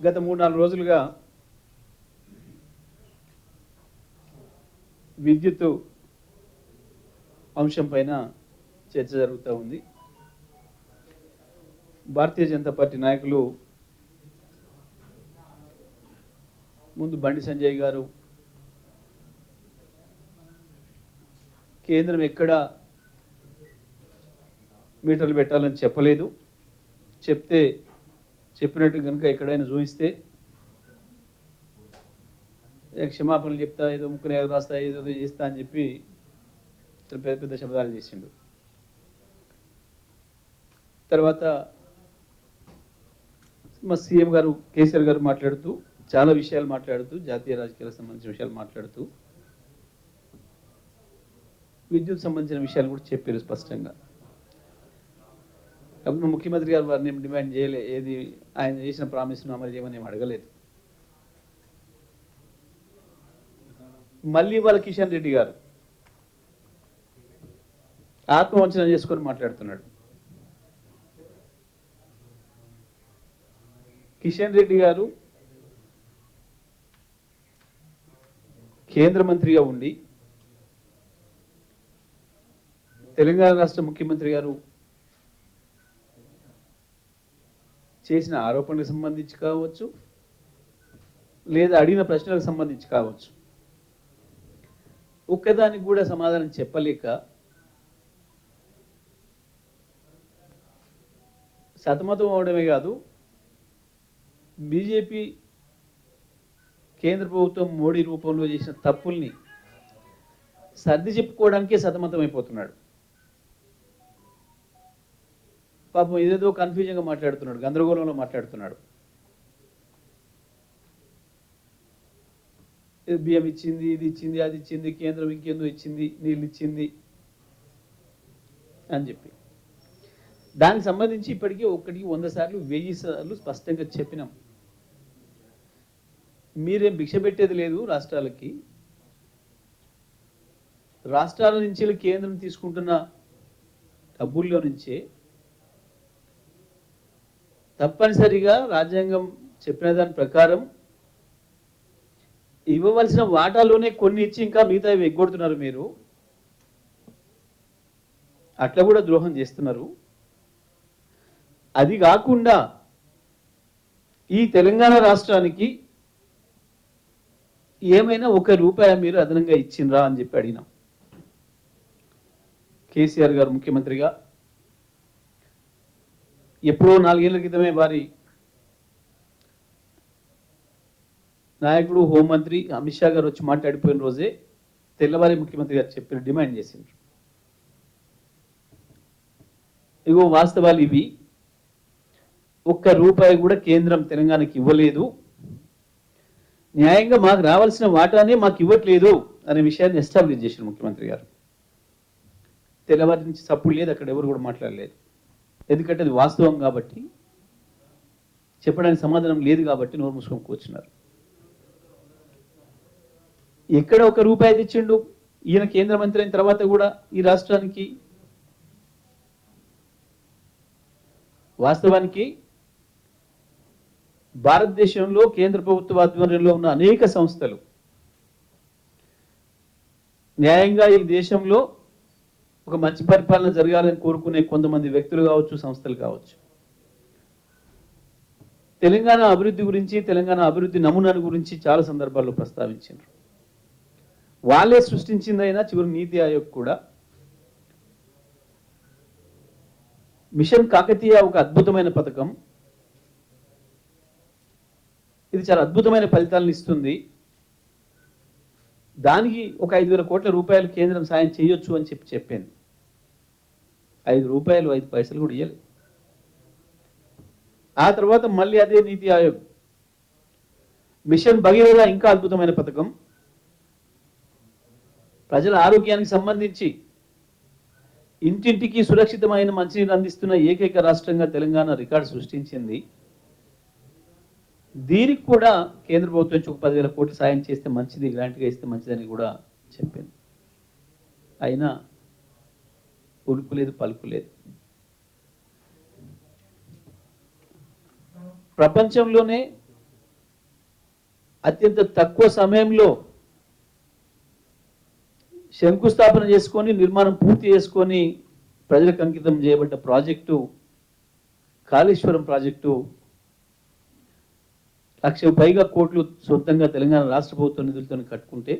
గత 3-4 రోజులుగా విద్యుత్ అంశం పైన చర్చ జరుగుతూ ఉంది. భారతీయ జనతా పార్టీ నాయకులు ముందు బండి సంజయ్ గారు కేంద్రం ఎక్కడ మీటర్లు పెట్టాలని చెప్పలేదు, చెప్తే చెప్పినట్టు కనుక ఎక్కడైనా చూపిస్తే క్షమాపణలు చెప్తా, ఏదో ముక్కునే రాస్తా, ఏదో చేస్తా అని చెప్పి పెద్ద పెద్ద శబ్దాలు చేసిండు. తర్వాత మా సీఎం గారు కేసీఆర్ గారు మాట్లాడుతూ చాలా విషయాలు మాట్లాడుతూ జాతీయ రాజకీయాలకు సంబంధించిన విషయాలు మాట్లాడుతూ విద్యుత్ సంబంధించిన విషయాలు కూడా చెప్పారు స్పష్టంగా. కాబట్టి ముఖ్యమంత్రి గారు వారిని డిమాండ్ చేయలే, ఏది ఆయన చేసిన ప్రామిస్ను అమలు చేయమని ఏమి అడగలేదు. మళ్ళీ వాళ్ళ కిషన్ రెడ్డి గారు ఆత్మవంచన చేసుకొని మాట్లాడుతున్నాడు. కిషన్ రెడ్డి గారు కేంద్ర మంత్రిగా ఉండి తెలంగాణ రాష్ట్ర ముఖ్యమంత్రి గారు చేసిన ఆరోపణలకు సంబంధించి కావచ్చు, లేదా అడిగిన ప్రశ్నలకు సంబంధించి కావచ్చు, ఒక్కదానికి కూడా సమాధానం చెప్పలేక సతమతం అవడమే కాదు, బీజేపీ కేంద్ర ప్రభుత్వం మోడీ రూపంలో చేసిన తప్పుల్ని సర్ది చెప్పుకోవడానికే సతమతం అయిపోతున్నాడు. పాపం ఏదేదో కన్ఫ్యూజన్గా మాట్లాడుతున్నాడు, గందరగోళంలో మాట్లాడుతున్నాడు. బియ్యం ఇచ్చింది, ఇది ఇచ్చింది, అది ఇచ్చింది, కేంద్రం ఇంకేందో ఇచ్చింది, నీళ్ళు ఇచ్చింది అని చెప్పి దానికి సంబంధించి ఇప్పటికీ 100 సార్లు 1000 సార్లు స్పష్టంగా చెప్పినాం. మీరేం భిక్ష పెట్టేది లేదు రాష్ట్రాలకి. రాష్ట్రాల నుంచి కేంద్రం తీసుకుంటున్న డబ్బుల్లో నుంచే తప్పనిసరిగా రాజ్యాంగం చెప్పిన దాని ప్రకారం ఇవ్వవలసిన వాటాలోనే కొన్ని ఇచ్చి ఇంకా మిగతా ఎగ్గొడుతున్నారు. మీరు అట్లా కూడా ద్రోహం చేస్తున్నారు. అది కాకుండా ఈ తెలంగాణ రాష్ట్రానికి ఏమైనా ₹1 మీరు అదనంగా ఇచ్చిండ్రా అని చెప్పి అడిగినాం. కేసీఆర్ గారు ముఖ్యమంత్రిగా ఎప్పుడో 4 ఏళ్ల క్రితమే వారి నాయకుడు హోంమంత్రి అమిత్ షా గారు వచ్చి మాట్లాడిపోయిన రోజే తెల్లవారి ముఖ్యమంత్రి గారు చెప్పిన డిమాండ్ చేసిండ్రు. ఇగో వాస్తవాలు ఇవి, ₹1 కూడా కేంద్రం తెలంగాణకి ఇవ్వలేదు, న్యాయంగా మాకు రావాల్సిన వాటానే మాకు ఇవ్వట్లేదు అనే విషయాన్ని ఎస్టాబ్లిష్ చేశారు ముఖ్యమంత్రి గారు. తెల్లవారి నుంచి సప్పుడు లేదు, అక్కడ ఎవరు కూడా మాట్లాడలేదు. ఎందుకంటే అది వాస్తవం కాబట్టి, చెప్పడానికి సమాధానం లేదు కాబట్టి నోరు మూసుకొని కూర్చున్నారు. ఎక్కడ ₹1 తెచ్చిండు ఈయన కేంద్ర మంత్రి అయిన తర్వాత కూడా ఈ రాష్ట్రానికి? వాస్తవానికి భారతదేశంలో కేంద్ర ప్రభుత్వ ఆధ్వర్యంలో ఉన్న అనేక సంస్థలు న్యాయంగా ఈ దేశంలో ఒక మంచి పరిపాలన జరగాలని కోరుకునే కొంతమంది వ్యక్తులు కావచ్చు, సంస్థలు కావచ్చు, తెలంగాణ అభివృద్ధి గురించి, తెలంగాణ అభివృద్ధి నమూనాను గురించి చాలా సందర్భాల్లో ప్రస్తావించారు. వాళ్ళే సృష్టించిందైనా చివరి నీతి ఆయోగ్ కూడా మిషన్ కాకతీయ ఒక అద్భుతమైన పథకం, ఇది చాలా అద్భుతమైన ఫలితాలను ఇస్తుంది, దానికి ఒక ₹5,000 కోట్ల కేంద్రం సాయం చేయొచ్చు అని చెప్పింది. ₹5 5 పైసలు కూడా ఇవ్వలేదు. ఆ తర్వాత మళ్ళీ అదే నీతి ఆయోగ్ మిషన్ భగీరథ ఇంకా అద్భుతమైన పథకం, ప్రజల ఆరోగ్యానికి సంబంధించి ఇంటింటికి సురక్షితమైన మంచినీరు అందిస్తున్న ఏకైక రాష్ట్రంగా తెలంగాణ రికార్డు సృష్టించింది. దీనికి కూడా కేంద్ర ప్రభుత్వం నుంచి ఒక 10,000 కోట్లు సాయం చేస్తే మంచిది, గ్రాంట్గా ఇస్తే మంచిదని కూడా చెప్పింది. అయినా ఉలుకు లేదు, పలుకు లేదు. ప్రపంచంలోనే అత్యంత తక్కువ సమయంలో శంకుస్థాపన చేసుకొని నిర్మాణం పూర్తి చేసుకొని ప్రజలకు అంకితం చేయబడ్డ ప్రాజెక్టు కాళేశ్వరం ప్రాజెక్టు 1,00,000 పైగా కోట్లు సొంతంగా తెలంగాణ రాష్ట్ర ప్రభుత్వం నిధులతో కట్టుకుంటే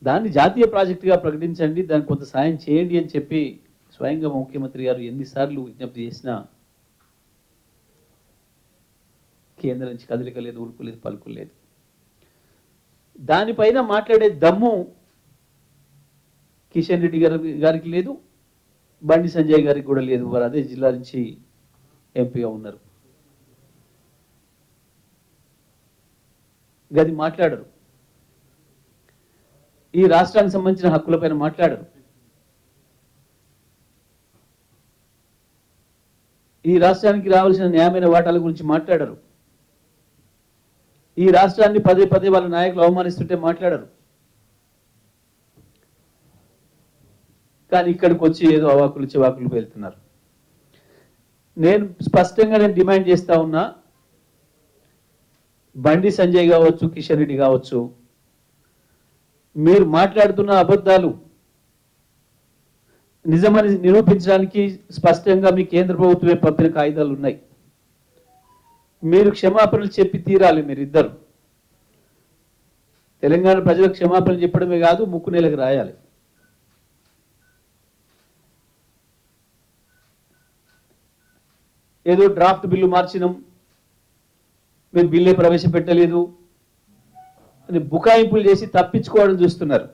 దాన్ని జాతీయ ప్రాజెక్టుగా ప్రకటించండి, దానికి కొంత సాయం చేయండి అని చెప్పి స్వయంగా ముఖ్యమంత్రి గారు ఎన్నిసార్లు విజ్ఞప్తి చేసినా కేంద్రం నుంచి కదలిక లేదు, ఉరుకు లేదు, పలుకు లేదు. దానిపైన మాట్లాడే దమ్ము కిషన్ రెడ్డి గారికి లేదు, బండి సంజయ్ గారికి కూడా లేదు. వారు అదే జిల్లా నుంచి ఎంపీగా ఉన్నారు. గది మాట్లాడరు. ఈ రాష్ట్రానికి సంబంధించిన హక్కులపైన మాట్లాడరు. ఈ రాష్ట్రానికి రావాల్సిన న్యాయమైన వాటాల గురించి మాట్లాడరు. ఈ రాష్ట్రాన్ని పదే పదే వాళ్ళ నాయకులు అవమానిస్తుంటే మాట్లాడరు. కానీ ఇక్కడికి వచ్చి ఏదో అవాకులు చివాకులు వెళ్తున్నారు. నేను స్పష్టంగా డిమాండ్ చేస్తా ఉన్నా, బండి సంజయ్ కావచ్చు, కిషన్ రెడ్డి కావచ్చు, మీరు మాట్లాడుతున్న అబద్ధాలు నిజమని నిరూపించడానికి స్పష్టంగా మీ కేంద్ర ప్రభుత్వమే పంపిన కాగితాలు ఉన్నాయి. మీరు క్షమాపణలు చెప్పి తీరాలి. మీరిద్దరు తెలంగాణ ప్రజలకు క్షమాపణలు చెప్పడమే కాదు, ముక్కు నేలకు రాయాలి. ఏదో డ్రాఫ్ట్ బిల్లు మార్చినాం, మీరు బిల్లే ప్రవేశపెట్టలేదు అని బుకాయింపులు చేసి తప్పించుకోవడం చూస్తున్నారు.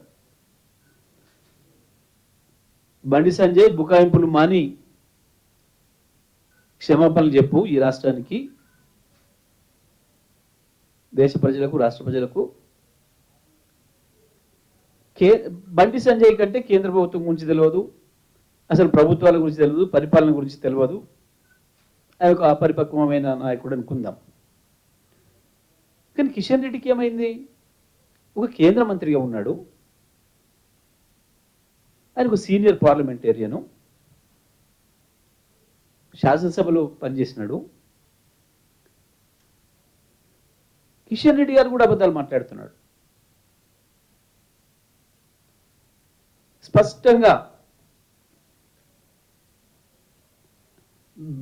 బండి సంజయ్ బుకాయింపులు మాని క్షమాపణలు చెప్పు ఈ రాష్ట్రానికి, దేశ ప్రజలకు, రాష్ట్ర ప్రజలకు. బండి సంజయ్ కంటే కేంద్ర ప్రభుత్వం గురించి తెలియదు, అసలు ప్రభుత్వాల గురించి తెలియదు, పరిపాలన గురించి తెలియదు. ఆయన ఒక అపరిపక్వమైన నాయకుడు అనుకుందాం. కానీ కిషన్ రెడ్డికి ఏమైంది? ఒక కేంద్ర మంత్రిగా ఉన్నాడు, ఆయన ఒక సీనియర్ పార్లమెంటేరియను, శాసనసభలో పనిచేసినాడు. కిషన్ రెడ్డి గారు కూడా అబద్ధాలు మాట్లాడుతున్నాడు. స్పష్టంగా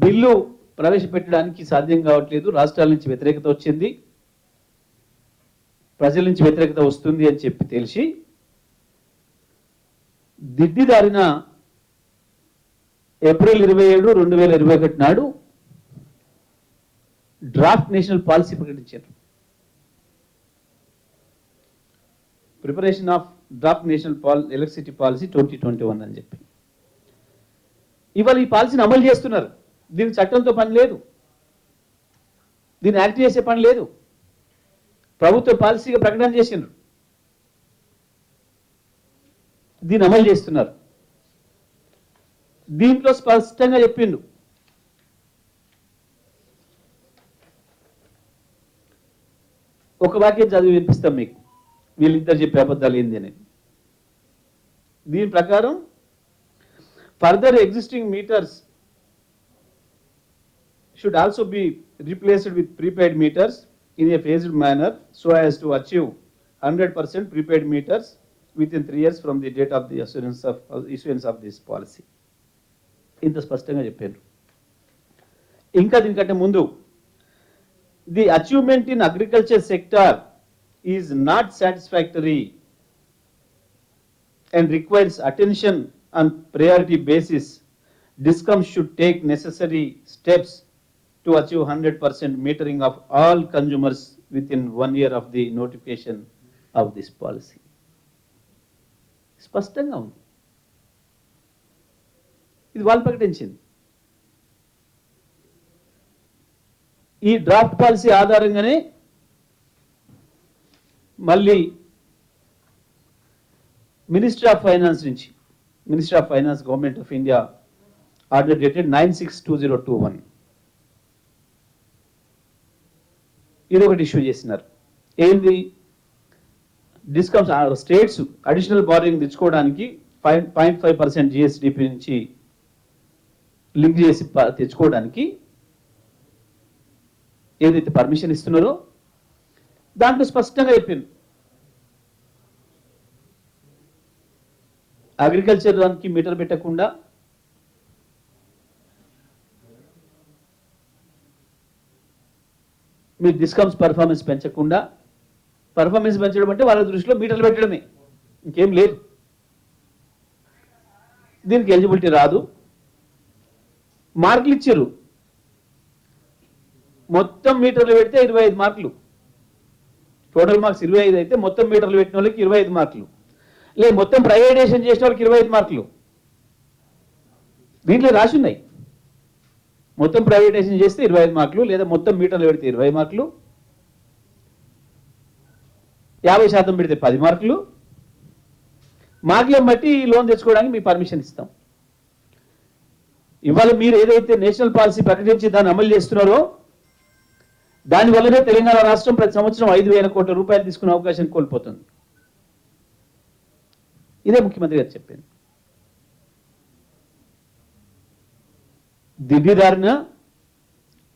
బిల్లు ప్రవేశపెట్టడానికి సాధ్యం కావట్లేదు, రాష్ట్రాల నుంచి వ్యతిరేకత వచ్చింది, ప్రజల నుంచి వ్యతిరేకత వస్తుంది అని చెప్పి తెలిసి దిద్దిదారిన ఏప్రిల్ 27, 2021 నాడు డ్రాఫ్ట్ నేషనల్ పాలసీ ప్రకటించారు. Preparation of draft national electricity policy 2021 అని చెప్పి ఇవాళ ఈ పాలసీని అమలు చేస్తున్నారు. దీనికి చట్టంతో పని లేదు, దీన్ని యాక్ట్ చేసే పని లేదు, ప్రభుత్వ పాలసీగా ప్రకటన చేసిండ్రు, దీన్ని అమలు చేస్తున్నారు. దీంట్లో స్పష్టంగా చెప్పిండు, ఒక వాక్యం చదివి వినిపిస్తాం మీకు, వీళ్ళిద్దరు చెప్పే అబద్ధాలు ఏంది అని. దీని ప్రకారం further existing meters should also be replaced with prepaid meters in a phased manner so as to achieve 100% prepaid meters within 3 years from the date of the issuance of this policy. ఇంత స్పష్టంగా చెప్పారు. ఇంకా దీనికంటే ముందు, the achievement in agriculture sector is not satisfactory and requires attention on priority basis. DISCOMs should take necessary steps to achieve 100% metering of all consumers within 1 year of the notification of this policy. స్పష్టంగా ఉంది, ఇది వాళ్ళు ప్రకటించింది. ఈ draft policy ఆధారంగానే మళ్ళీ ministry of finance నుంచి, ministry of finance, government of India order dated 96/2021 ఇది ఒకటి ఇష్యూ చేసినారు. ఏంది? డిస్కమ్స్ స్టేట్స్ అడిషనల్ బారోయింగ్ తెచ్చుకోవడానికి 0.5% జిఎస్డిపి నుంచి లింక్ చేసి తెచ్చుకోవడానికి ఏదైతే పర్మిషన్ ఇస్తున్నారో దాంట్లో స్పష్టంగా చెప్పింది అగ్రికల్చర్ దానికి మీటర్ పెట్టకుండా మీరు డిస్కమ్స్ పర్ఫార్మెన్స్ పెంచకుండా, పర్ఫార్మెన్స్ పెంచడం అంటే వాళ్ళ దృష్టిలో మీటర్లు పెట్టడమే, ఇంకేం లేదు. దీనికి ఎలిజిబిలిటీ రాదు. మార్కులు ఇచ్చారు, మొత్తం మీటర్లు పెడితే 25 మార్కులు, టోటల్ మార్క్స్ 25 అయితే మొత్తం మీటర్లు పెట్టిన వాళ్ళకి 25 మార్కులు, లేదు మొత్తం ప్రైవేటైజేషన్ చేసిన వాళ్ళకి 25 మార్కులు. దీంట్లో రాసి ఉన్నాయి, మొత్తం ప్రైవేటైజేషన్ చేస్తే 25 మార్కులు, లేదా మొత్తం మీటర్లు పెడితే 20 మార్కులు, 50% పెడితే 10 మార్కులు. మార్కులను బట్టి లోన్ తెచ్చుకోవడానికి మీ పర్మిషన్ ఇస్తాం. ఇవాళ మీరు ఏదైతే నేషనల్ పాలసీ ప్రకటించి దాన్ని అమలు చేస్తున్నారో దానివల్లనే తెలంగాణ రాష్ట్రం ప్రతి సంవత్సరం 5,000 కోట్ల రూపాయలు తీసుకునే అవకాశం కోల్పోతుంది. ఇదే ముఖ్యమంత్రి గారు చెప్పింది. దిద్దిదారిన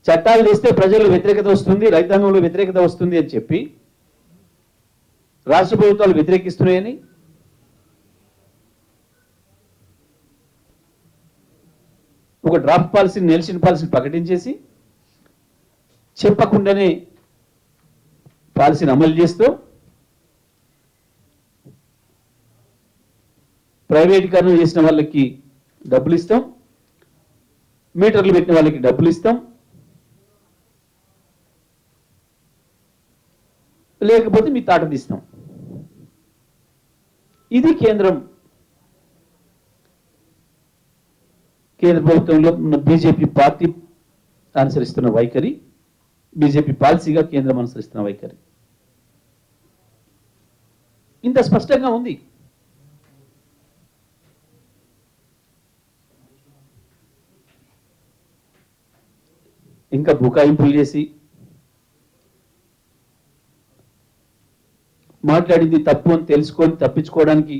చట్టాలు చేస్తే ప్రజల్లో వ్యతిరేకత వస్తుంది, రైతాంగంలో వ్యతిరేకత వస్తుంది అని చెప్పి రాష్ట్ర ప్రభుత్వాలు వ్యతిరేకిస్తున్నాయని, ఒక డ్రాఫ్ట్ పాలసీని, నెల్షన్ పాలసీని ప్రకటించేసి చెప్పకుండానే పాలసీని అమలు చేస్తూ ప్రైవేటీకరణ చేసిన వాళ్ళకి డబ్బులు ఇస్తాం, మీటర్లు పెట్టిన వాళ్ళకి డబ్బులు ఇస్తాం, లేకపోతే మీ తాట తీస్తాం. ఇది కేంద్ర ప్రభుత్వంలో ఉన్న బీజేపీ పార్టీ అనుసరిస్తున్న వైఖరి, బీజేపీ పాలసీగా కేంద్రం అనుసరిస్తున్న వైఖరి ఇంత స్పష్టంగా ఉంది. ఇంకా బుకాయింపులు చేసి మాట్లాడింది తప్పు అని తెలుసుకొని తప్పించుకోవడానికి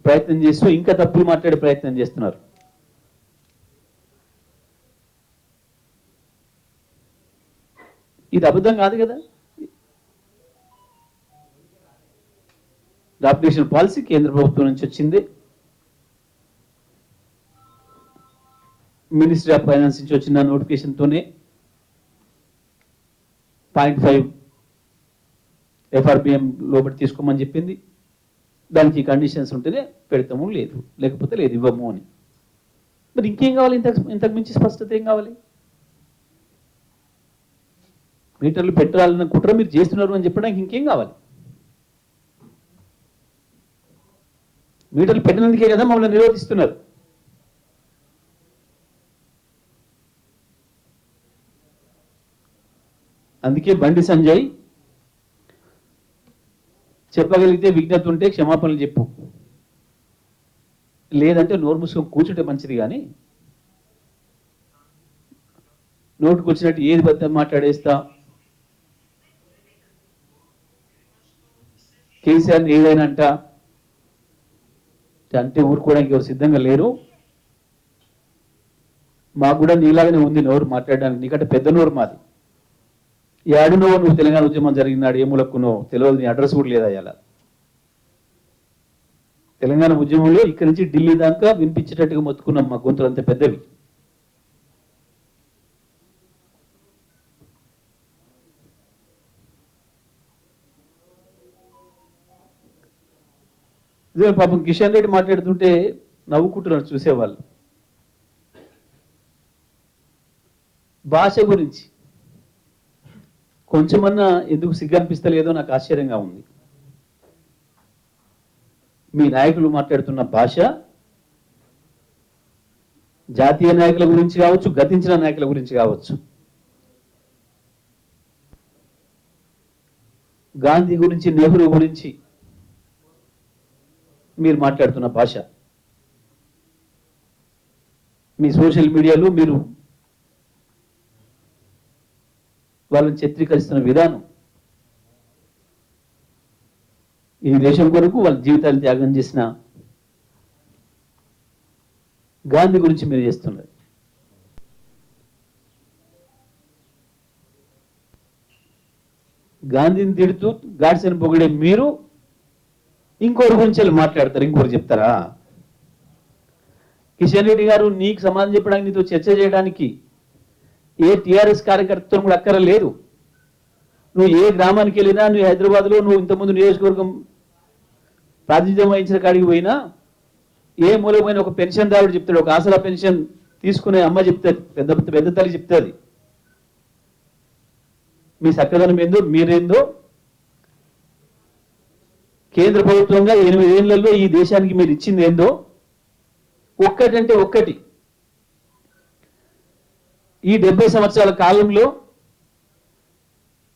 ప్రయత్నం చేస్తూ ఇంకా తప్పులు మాట్లాడే ప్రయత్నం చేస్తున్నారు. ఇది అబద్ధం కాదు కదా. డాప్యుటేషన్ పాలసీ కేంద్ర ప్రభుత్వం నుంచి వచ్చింది, మినిస్ట్రీ ఆఫ్ ఫైనాన్స్ నుంచి వచ్చిన నోటిఫికేషన్తోనే 0.5 FRBM లోబడి తీసుకోమని చెప్పింది. దానికి కండిషన్స్ ఉంటేనే పెడతాము, లేదు లేకపోతే లేదు, ఇవ్వము అని. మరి ఇంకేం కావాలి? ఇంతకు మించి స్పష్టత ఏం కావాలి? మీటర్లు పెట్టాలన్న కుట్ర మీరు చేస్తున్నారు అని చెప్పడానికి ఇంకేం కావాలి? మీటర్లు పెట్టినందుకే కదా మమ్మల్ని నిరోధిస్తున్నారు. అందుకే బండి సంజయ్ చెప్పగలిగితే విజ్ఞత ఉంటే క్షమాపణలు చెప్పు, లేదంటే నోరు మూసుకొని కూర్చుంటే మంచిది. కానీ నోటుకు వచ్చినట్టు ఏది బద్ద మాట్లాడేస్తా, కేసీఆర్ని ఏదైనా అంటే ఊరుకోవడానికి ఎవరు సిద్ధంగా లేరు. మాకు కూడా నీలాగానే ఉంది నోరు మాట్లాడడానికి, నీకంటే పెద్ద నోరు మాది. ఏడునో నువ్వు తెలంగాణ ఉద్యమం జరిగినాడు ఏ మూలక్కునో తెలియదు, నీ అడ్రస్ కూడా లేదా. ఇలా తెలంగాణ ఉద్యమంలో ఇక్కడి నుంచి ఢిల్లీ దాకా వినిపించేటట్టుగా మొత్తుకున్నాం, మా గొంతులు అంత పెద్దవి. ఇదే పాపం కిషన్ రెడ్డి మాట్లాడుతుంటే నవ్వుకుంటున్నారు చూసేవాళ్ళు. భాష గురించి కొంచెమన్నా ఎందుకు సిగ్గనిపిస్తలేదో నాకు ఆశ్చర్యంగా ఉంది. మీ నాయకులు మాట్లాడుతున్న భాష జాతీయ నాయకుల గురించి కావచ్చు, గతించిన నాయకుల గురించి కావచ్చు, గాంధీ గురించి, నెహ్రూ గురించి మీరు మాట్లాడుతున్న భాష, మీ సోషల్ మీడియాలో మీరు వాళ్ళని చిత్రీకరిస్తున్న విధానం, ఈ దేశం కొరకు వాళ్ళ జీవితాలు త్యాగం చేసిన గాంధీ గురించి మీరు చేస్తున్నారు. గాంధీని తిడుతూ గాడ్సేని పొగిడే మీరు ఇంకోరి గురించి మాట్లాడతారు, ఇంకోరు చెప్తారా? కిషన్ రెడ్డి గారు నీకు సమాధానం చెప్పడానికి, నీతో చర్చ చేయడానికి ఏ టీఆర్ఎస్ కార్యకర్తతో కూడా అక్కరలేదు. నువ్వు ఏ గ్రామానికి వెళ్ళినా, నువ్వు హైదరాబాద్లో నువ్వు ఇంతకుముందు నియోజకవర్గం ప్రాతినిధ్యం వహించిన కాడికి పోయినా ఏ మూలమైన ఒక పెన్షన్దారుడు చెప్తాడు, ఒక ఆసరా పెన్షన్ తీసుకునే అమ్మ చెప్తుంది, పెద్ద పెద్ద తల్లి చెప్తుంది మీ చక్కదనం ఏందో, మీరేందో. కేంద్ర ప్రభుత్వంగా 8 ఏళ్లలో ఈ దేశానికి మీరు ఇచ్చింది ఏందో ఒక్కటంటే ఒక్కటి. ఈ 70 సంవత్సరాల కాలంలో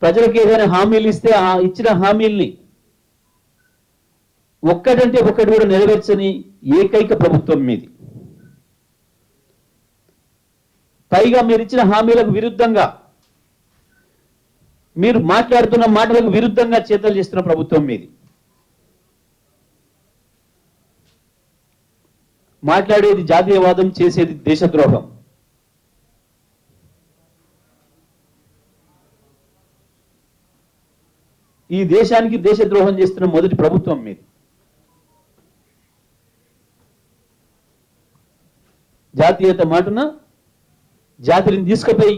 ప్రజలకు ఏదైనా హామీలు ఇస్తే ఆ ఇచ్చిన హామీల్ని ఒక్కటంటే ఒక్కటి కూడా నెరవేర్చని ఏకైక ప్రభుత్వం మీది. పైగా మీరు ఇచ్చిన హామీలకు విరుద్ధంగా, మీరు మాట్లాడుతున్న మాటలకు విరుద్ధంగా చేతలు చేస్తున్న ప్రభుత్వం మీది. మాట్లాడేది జాతీయవాదం, చేసేది దేశద్రోహం. ఈ దేశానికి దేశద్రోహం చేస్తున్న మొదటి ప్రభుత్వం మీది. జాతీయత మాటున జాతిని తీసుకుపోయి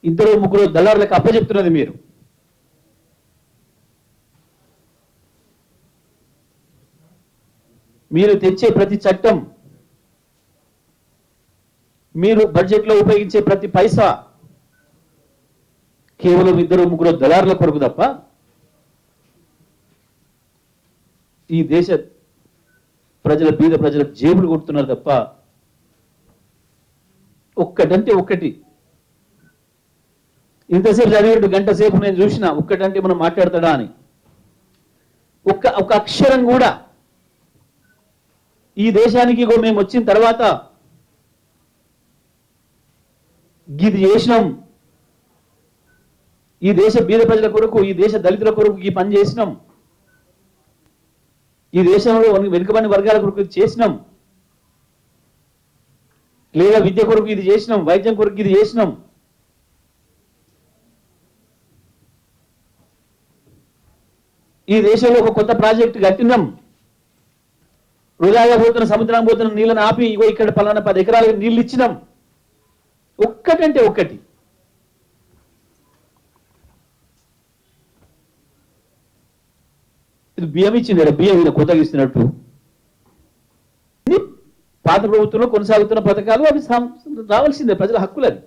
2-3 దళారులకు అప్పచెప్తున్నది మీరు. మీరు తెచ్చే ప్రతి చట్టం, మీరు బడ్జెట్లో ఉపయోగించే ప్రతి పైసా కేవలం 2-3 దళారుల కొరకు తప్ప ఈ దేశ ప్రజల, బీద ప్రజల జేబులు కొడుతున్నారు తప్ప ఒక్కటంటే ఒక్కటి. ఇంతసేపు చదివేటు గంట సేపు నేను చూసిన, ఒక్కటంటే మనం మాట్లాడతాడా అని. ఒక అక్షరం కూడా ఈ దేశానికి మేము వచ్చిన తర్వాత ఇది చేసినాం, ఈ దేశ బీద ప్రజల కొరకు, ఈ దేశ దళితుల కొరకు ఈ పని చేసినాం, ఈ దేశంలో వెనుకబడిన వర్గాల కొరకు ఇది చేసినాం, లేదా విద్య కొరకు ఇది చేసినాం, వైద్యం కొరకు ఇది చేసినాం, ఈ దేశంలో ఒక కొత్త ప్రాజెక్టు కట్టినాం, వృధాగా పోతున్న సముద్రం పోతున్న నీళ్ళని ఆపి ఇగో ఇక్కడ పలానా 10 ఎకరాలకు నీళ్ళు ఇచ్చినాం. ఒక్కటంటే ఒక్కటి. ఇది బియ్యం ఇచ్చింది, బియ్యం మీద కొత్తగా ఇస్తున్నట్టు. పాత ప్రభుత్వంలో కొనసాగుతున్న పథకాలు అవి రావాల్సిందే, ప్రజల హక్కులు. అది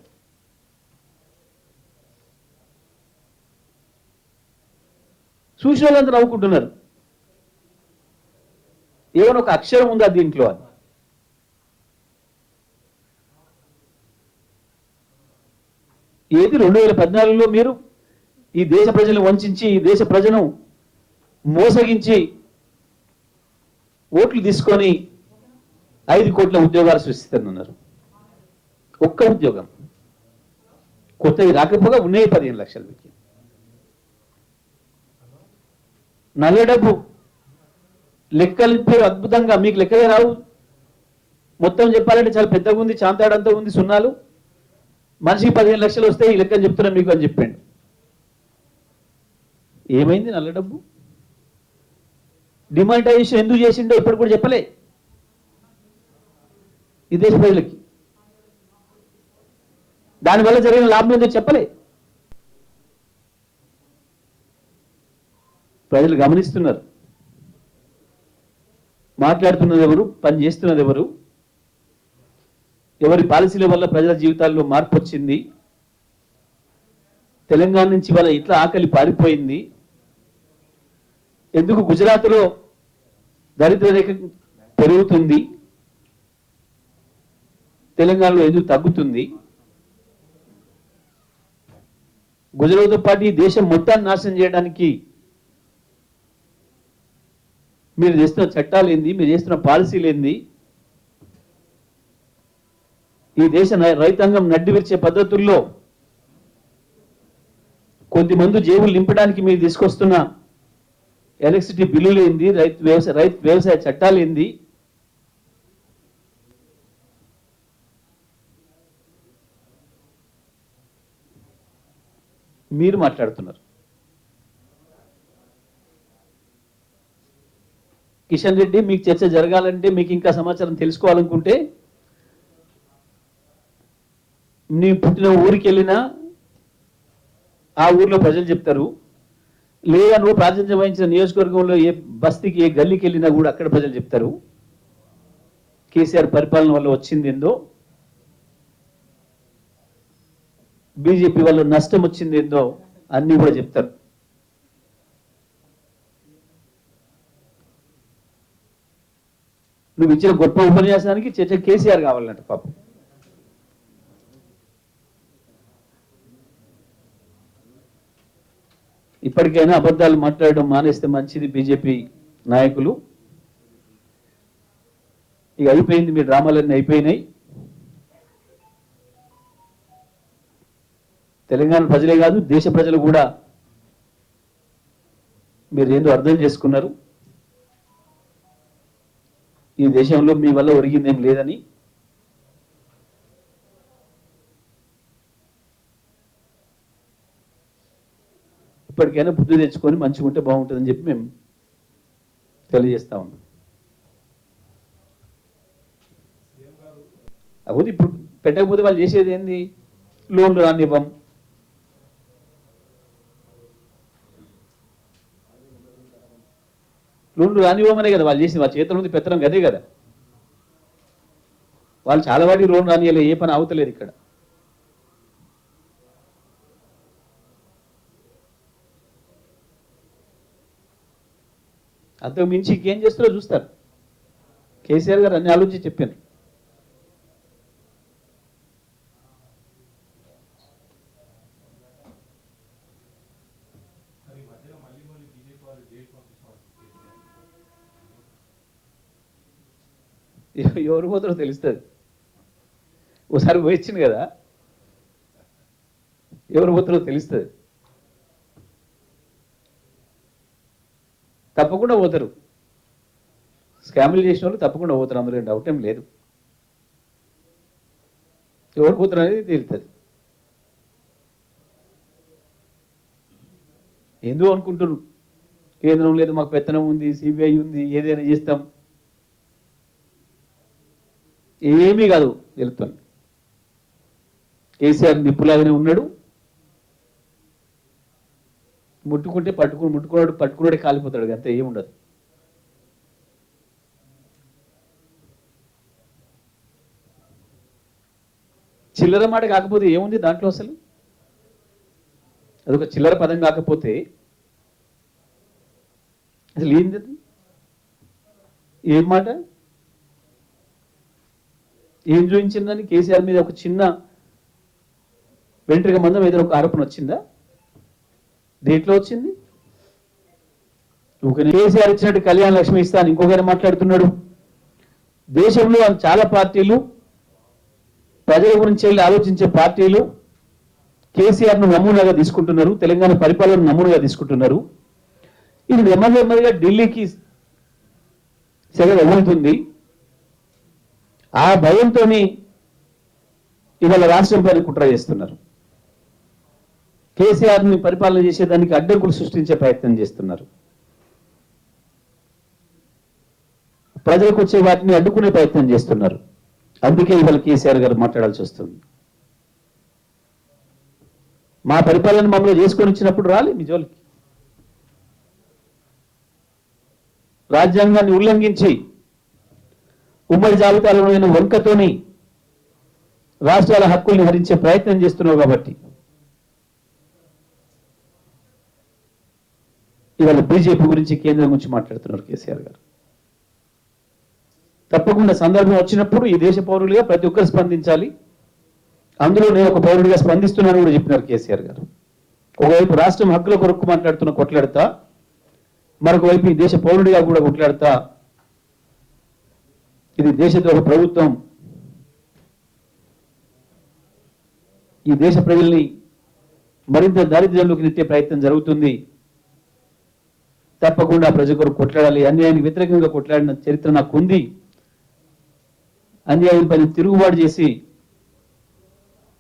చూసిన వాళ్ళంతా నవ్వుకుంటున్నారు. ఏమైనా ఒక అక్షరం ఉందా దీంట్లో అని. ఏది 2014లో మీరు ఈ దేశ ప్రజలను వంచి, ఈ దేశ ప్రజను మోసగించి ఓట్లు తీసుకొని 5 కోట్ల ఉద్యోగాలు సృష్టిస్తున్నారు. ఒక్క ఉద్యోగం కొత్తవి రాకపోగా ఉన్నాయి 15 లక్షలకి. నల్ల డబ్బు లెక్కలు పేరు అద్భుతంగా, మీకు లెక్కలే రావు. మొత్తం చెప్పాలంటే చాలా పెద్దగా ఉంది, చాంతాడంతా ఉంది, సున్నాలు. మనిషికి 15 లక్షలు వస్తే ఈ లెక్కని చెప్తున్నా మీకు అని చెప్పాడు. ఏమైంది నల్ల డబ్బు? డిమానిటైజేషన్ ఎందుకు చేసిండో ఇప్పుడు కూడా చెప్పలే ఈ దేశ ప్రజలకి. దానివల్ల జరిగిన లాభం ఏందో చెప్పలే. ప్రజలు గమనిస్తున్నారు. మాట్లాడుతున్నది ఎవరు, పని చేస్తున్నది ఎవరు, ఎవరి పాలసీల వల్ల ప్రజల జీవితాల్లో మార్పు వచ్చింది, తెలంగాణ నుంచి వాళ్ళ ఇట్లా ఆకలి పారిపోయింది, ఎందుకు గుజరాత్లో దరిద్ర రేఖ పెరుగుతుంది, తెలంగాణలో ఎందుకు తగ్గుతుంది, గుజరాత్తో పాటు ఈ దేశం మొత్తాన్ని నాశనం చేయడానికి మీరు చేస్తున్న చట్టాలు ఏంది, మీరు చేస్తున్న పాలసీలు ఏంది, ఈ దేశ రైతాంగం నడ్డి విరిచే పద్ధతుల్లో కొద్దిమంది జేబులు నింపడానికి మీరు తీసుకొస్తున్న ఎలక్ట్రిసిటీ బిల్లులు ఏంది, రైతు వ్యవసాయ చట్టాలు ఏంది, మీరు మాట్లాడుతున్నారు. కిషన్ రెడ్డి, మీకు చర్చ జరగాలంటే, మీకు ఇంకా సమాచారం తెలుసుకోవాలనుకుంటే, నీ పుట్టిన ఊరికి వెళ్ళినా ఆ ఊర్లో ప్రజలు చెప్తారు, లేదా నువ్వు ప్రాతినిధ్యం వహించిన నియోజకవర్గంలో ఏ బస్తీకి ఏ గల్లీకి వెళ్ళినా కూడా అక్కడ ప్రజలు చెప్తారు కేసీఆర్ పరిపాలన వల్ల వచ్చింది ఏందో, బీజేపీ వల్ల నష్టం వచ్చింది ఏందో అన్నీ కూడా చెప్తారు. నువ్వు ఇచ్చిన గొప్ప ఉపన్యాసానికి చర్చ కేసీఆర్ కావాలంట పాపం. ఇప్పటికైనా అబద్ధాలు మాట్లాడడం మానేస్తే మంచిది బీజేపీ నాయకులు. ఇక అయిపోయింది, మీ డ్రామాలన్నీ అయిపోయినాయి. తెలంగాణ ప్రజలే కాదు, దేశ ప్రజలు కూడా మీరు ఏందో అర్థం చేసుకున్నారు. ఈ దేశంలో మీ వల్ల ఒరిగిందేం లేదని. ఇప్పటికైనా బుద్ధి తెచ్చుకొని మంచిగా ఉంటే బాగుంటుందని చెప్పి మేము తెలియజేస్తా ఉన్నాం. అవును, ఇప్పుడు పెట్టకపోతే వాళ్ళు చేసేది ఏంది? లోన్లు రానివ్వం, లోన్లు రానివ్వమనే కదా వాళ్ళు చేసింది. వాళ్ళ చేతుల ఉంది పెత్తనం గదే కదా. వాళ్ళు చాలా వాటికి లోన్ రానియలే, ఏ పని అవుతలేదు ఇక్కడ. అంతకు మించి ఇంకేం చేస్తారో చూస్తారు. కేసీఆర్ గారు అన్ని ఆలోచించి చెప్పారు. ఎవరు పోతారో తెలుస్తుంది. ఒకసారి పోయించింది కదా, ఎవరు పోతారో తెలుస్తుంది. తప్పకుండా పోతారు. స్కామ్లు చేసిన వాళ్ళు తప్పకుండా పోతారు, అందులో డౌట్ ఏం లేదు. ఎవరు పోతారు అనేది తేలుతుంది. ఎందుకు అనుకుంటున్నారు కేంద్రం లేదు, మాకు పెత్తనం ఉంది, సిబిఐ ఉంది, ఏదైనా చేస్తాం. ఏమీ కాదు, తెలుస్తుంది. కేసీఆర్ నిప్పులాగానే ఉన్నాడు. ముట్టుకుంటే పట్టుకున్నాడే కాలిపోతాడు, అంతే, ఏముండదు. చిల్లర మాట కాకపోతే ఏముంది దాంట్లో? అసలు అదొక చిల్లర పదం కాకపోతే అసలు ఏంది? ఏం మాట? ఏం చూపించిందని కేసీఆర్ మీద ఒక చిన్న వెంట్రుక మందం ఏదైనా ఒక ఆరోపణ వచ్చిందా? దేంట్లో వచ్చింది? కేసీఆర్ ఇచ్చినట్టు కళ్యాణ లక్ష్మి ఇస్తాను ఇంకొకరు మాట్లాడుతున్నాడు. దేశంలో చాలా పార్టీలు, ప్రజల గురించి వెళ్ళి ఆలోచించే పార్టీలు కేసీఆర్ను నమూనాగా తీసుకుంటున్నారు, తెలంగాణ పరిపాలన నమూనాగా తీసుకుంటున్నారు. ఇది నెమ్మదిగా ఢిల్లీకి సెగ ఎగురుతుంది. ఆ భయంతో ఇవాళ రాష్ట్రం పైన కుట్ర చేస్తున్నారు. కేసీఆర్ని పరిపాలన చేసేదానికి అడ్డంకులు సృష్టించే ప్రయత్నం చేస్తున్నారు. ప్రజలకు వచ్చే వాటిని అడ్డుకునే ప్రయత్నం చేస్తున్నారు. అందుకే ఇవాళ కేసీఆర్ గారు మాట్లాడాల్సి వస్తుంది. మా పరిపాలన మమ్మల్ని చేసుకొని ఇచ్చినప్పుడు రాలే మీ జోలికి. రాజ్యాంగాన్ని ఉల్లంఘించి ఉమ్మడి జాబితాలోని వంకతోని రాష్ట్రాల హక్కుల్ని హరించే ప్రయత్నం చేస్తున్నావు కాబట్టి ఇవాళ బీజేపీ గురించి, కేంద్రం గురించి మాట్లాడుతున్నారు కేసీఆర్ గారు. తప్పకుండా సందర్భం వచ్చినప్పుడు ఈ దేశ పౌరులుగా ప్రతి ఒక్కరు స్పందించాలి. అందులో నేను ఒక పౌరుడిగా స్పందిస్తున్నాను కూడా చెప్పినారు కేసీఆర్ గారు. ఒకవైపు రాష్ట్రం హక్కుల కొరకు కొట్లాడతా, మరొక వైపు ఈ దేశ పౌరుడిగా కూడా కొట్లాడతా. ఇది దేశద్రోహ ప్రభుత్వం, ఈ దేశ ప్రజల్ని మరింత దారిద్ర్యంలోకి నెట్టే ప్రయత్నం జరుగుతుంది. తప్పకుండా ప్రజల కొరకు కొట్లాడాలి. అన్యాయానికి వ్యతిరేకంగా కొట్లాడిన చరిత్ర నాకు ఉంది. అన్యాయం పైన తిరుగుబాటు చేసి